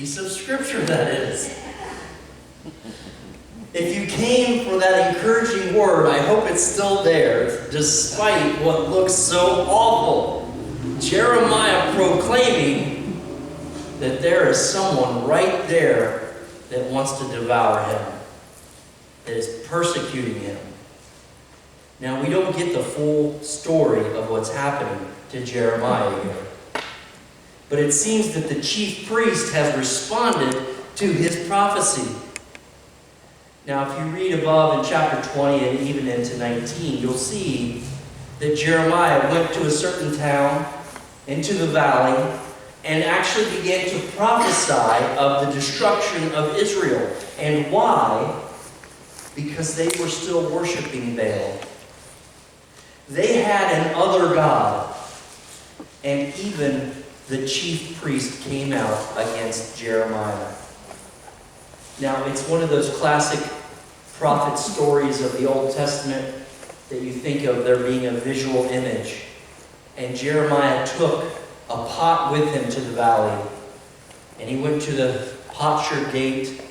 piece of scripture that is. If you came for that encouraging word, I hope it's still there, despite what looks so awful. Jeremiah proclaiming that there is someone right there that wants to devour him, that is persecuting him. Now, we don't get the full story of what's happening to Jeremiah here. But it seems that the chief priest has responded to his prophecy. Now, if you read above in chapter 20 and even into 19, you'll see that Jeremiah went to a certain town, into the valley, and actually began to prophesy of the destruction of Israel. And why? Because they were still worshiping Baal. They had an other god. And even the chief priest came out against Jeremiah. Now, it's one of those classic prophet stories of the Old Testament that you think of there being a visual image. And Jeremiah took a pot with him to the valley. And he went to the potsherd gate,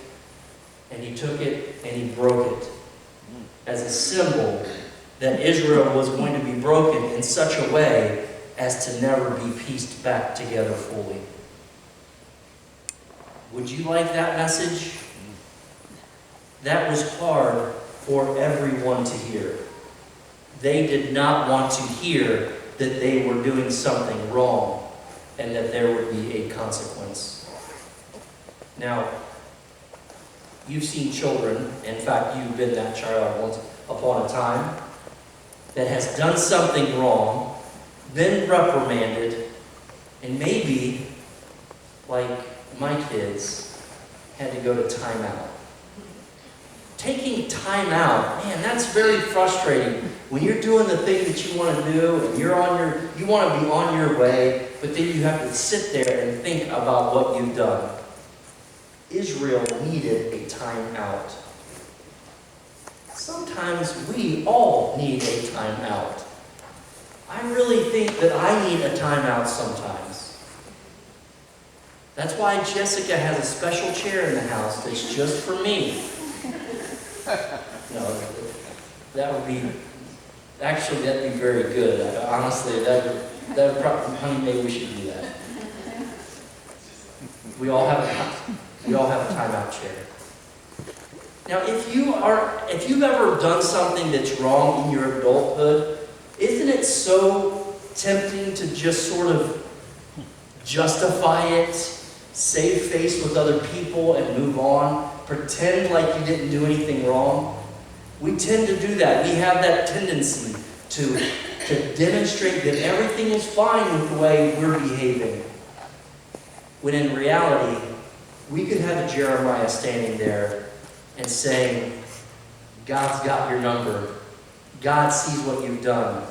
and he took it and he broke it as a symbol that Israel was going to be broken in such a way as to never be pieced back together fully. Would you like that message? That was hard for everyone to hear. They did not want to hear that they were doing something wrong and that there would be a consequence. Now, you've seen children, in fact, you've been that child once upon a time, that has done something wrong, been reprimanded, and maybe, like my kids, had to go to timeout. Taking time out, man, that's very frustrating. When you're doing the thing that you want to do, and you want to be on your way, but then you have to sit there and think about what you've done. Israel needed a time out. Sometimes we all need a time out. I really think that I need a time out sometimes. That's why Jessica has a special chair in the house that's just for me. No, that would be, actually that'd be very good. Honestly, that would probably, honey, maybe we should do that. We all have a timeout chair. Now, if you've ever done something that's wrong in your adulthood, isn't it so tempting to just sort of justify it, save face with other people, and move on? Pretend like you didn't do anything wrong? We tend to do that. We have that tendency to demonstrate that everything is fine with the way we're behaving. When in reality, we could have a Jeremiah standing there and saying, God's got your number. God sees what you've done,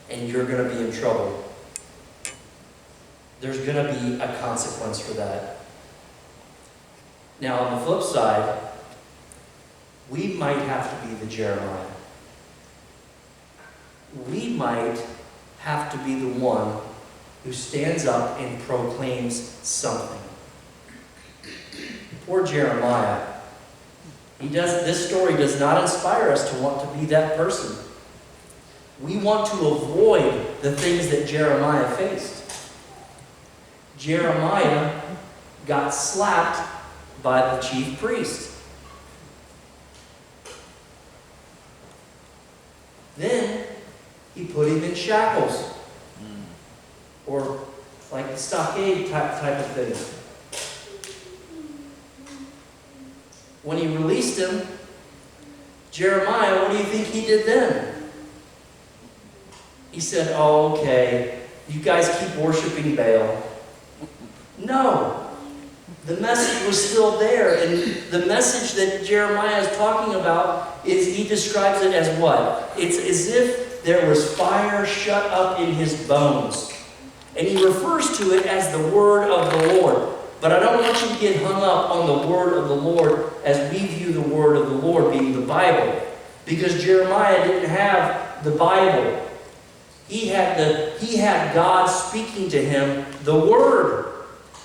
and you're going to be in trouble. There's going to be a consequence for that. Now, on the flip side, we might have to be the Jeremiah. We might have to be the one who stands up and proclaims something. Poor Jeremiah. This story does not inspire us to want to be that person. We want to avoid the things that Jeremiah faced. Jeremiah got slapped by the chief priest. Then he put him in shackles, or like the stockade type of thing. When he released him, Jeremiah, what do you think he did then? He said, "Oh, okay, you guys keep worshiping Baal." No. The message was still there, and the message that Jeremiah is talking about is, he describes it as what? It's as if there was fire shut up in his bones. And he refers to it as the word of the Lord. But I don't want you to get hung up on the word of the Lord as we view the word of the Lord being the Bible. Because Jeremiah didn't have the Bible. He had God speaking to him the word.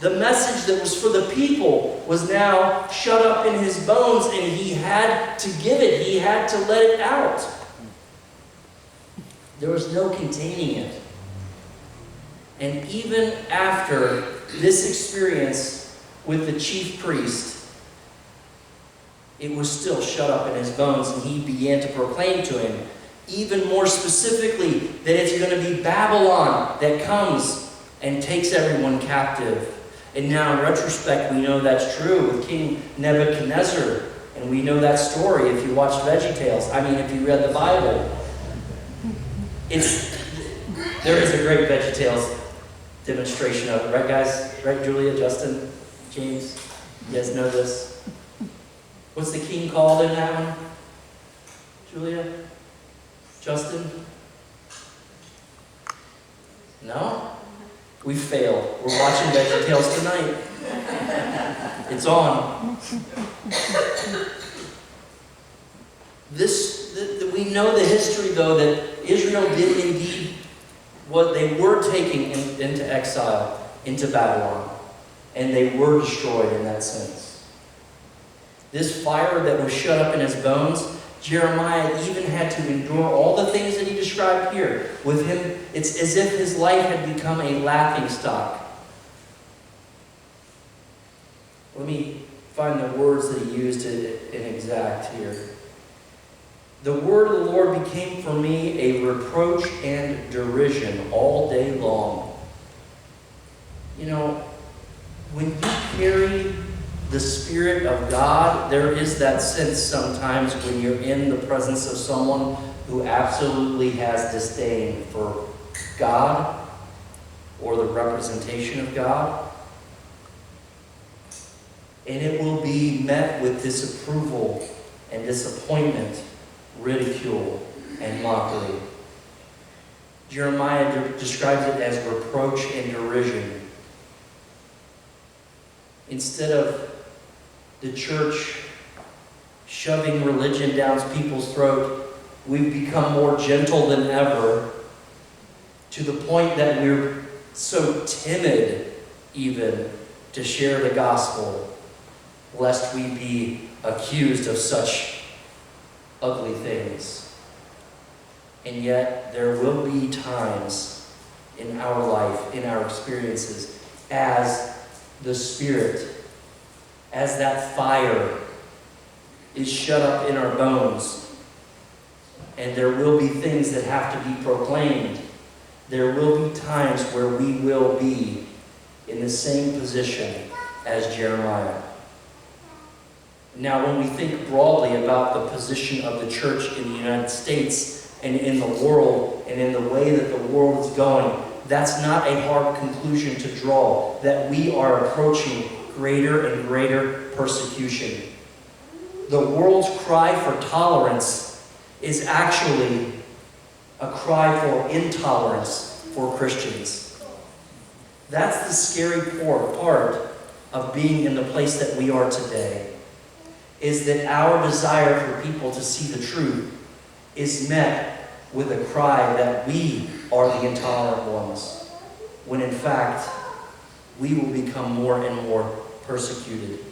The message that was for the people was now shut up in his bones, and he had to give it. He had to let it out. There was no containing it. And even after this experience with the chief priest, it was still shut up in his bones, and he began to proclaim to him, even more specifically, that it's going to be Babylon that comes and takes everyone captive. And now in retrospect, we know that's true with King Nebuchadnezzar. And we know that story if you watched VeggieTales. I mean, if you read the Bible. There is a great VeggieTales demonstration of it. Right, guys? Right, Julia, Justin, James? You guys know this? What's the king called in that one? Julia? Justin? No? We failed. We're watching VeggieTales tonight. It's on. We know the history, though, that Israel did indeed what they were taking into exile, into Babylon. And they were destroyed in that sense. This fire that was shut up in his bones, Jeremiah even had to endure all the things that he described here. With him, it's as if his life had become a laughingstock. Let me find the words that he used in exact here. The word of the Lord became for me a reproach and derision all day long. You know, when you carry the Spirit of God, there is that sense sometimes when you're in the presence of someone who absolutely has disdain for God or the representation of God. And it will be met with disapproval and disappointment, ridicule and mockery. Jeremiah describes it as reproach and derision. Instead of the church shoving religion down people's throat, we've become more gentle than ever, to the point that we're so timid even to share the gospel, lest we be accused of such ugly things. And yet there will be times in our life, in our experiences, as the Spirit, as that fire is shut up in our bones, and there will be things that have to be proclaimed. There will be times where we will be in the same position as Jeremiah. Now, when we think broadly about the position of the church in the United States and in the world and in the way that the world is going, that's not a hard conclusion to draw, that we are approaching greater and greater persecution. The world's cry for tolerance is actually a cry for intolerance for Christians. That's the scary part of being in the place that we are today, is that our desire for people to see the truth is met with a cry that we are the intolerant ones, when in fact we will become more and more persecuted.